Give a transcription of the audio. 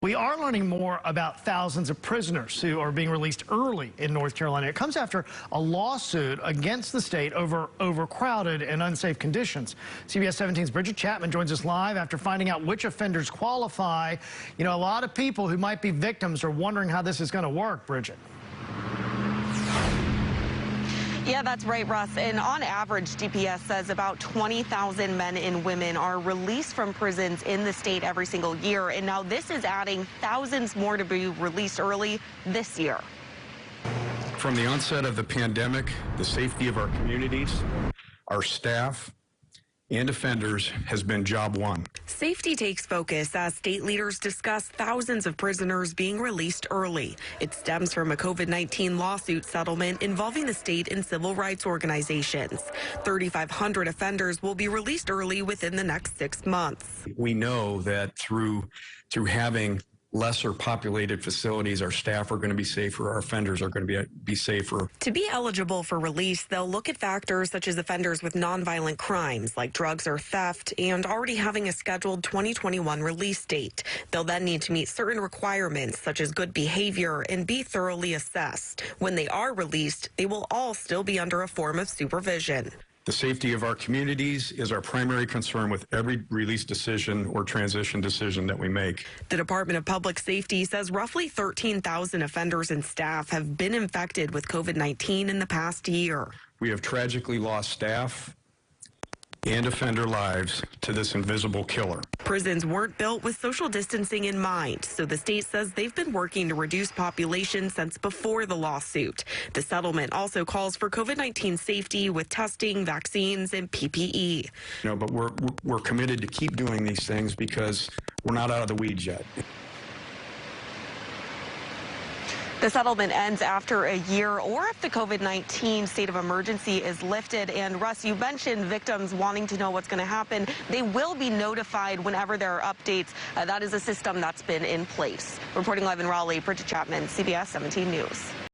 We are learning more about thousands of prisoners who are being released early in North Carolina. It comes after a lawsuit against the state over overcrowded and unsafe conditions. CBS 17's Bridget Chapman joins us live after finding out which offenders qualify. You know, a lot of people who might be victims are wondering how this is going to work, Bridget. Yeah, that's right, Russ. And on average, DPS says about 20,000 men and women are released from prisons in the state every single year. And now this is adding thousands more to be released early this year. From the onset of the pandemic, the safety of our communities, our staff, and offenders has been job one. Safety takes focus as state leaders discuss thousands of prisoners being released early. It stems from a COVID-19 lawsuit settlement involving the state and civil rights organizations. 3,500 offenders will be released early within the next 6 months. We know that through having lesser populated facilities, our staff are going to be safer, our offenders are going to be safer. To be eligible for release, they'll look at factors such as offenders with nonviolent crimes like drugs or theft and already having a scheduled 2021 release date. They'll then need to meet certain requirements such as good behavior and be thoroughly assessed. When they are released, they will all still be under a form of supervision. The safety of our communities is our primary concern with every release decision or transition decision that we make. The Department of Public Safety says roughly 13,000 offenders and staff have been infected with COVID-19 in the past year. We have tragically lost staff and offender lives to this invisible killer. Prisons weren't built with social distancing in mind, so the state says they've been working to reduce population since before the lawsuit. The settlement also calls for COVID-19 safety with testing, vaccines, and PPE. But we're committed to keep doing these things because we're not out of the weeds yet. The settlement ends after a year or if the COVID-19 state of emergency is lifted. And Russ, you mentioned victims wanting to know what's going to happen. They will be notified whenever there are updates. That is a system that's been in place. Reporting live in Raleigh, Bridget Chapman, CBS 17 News.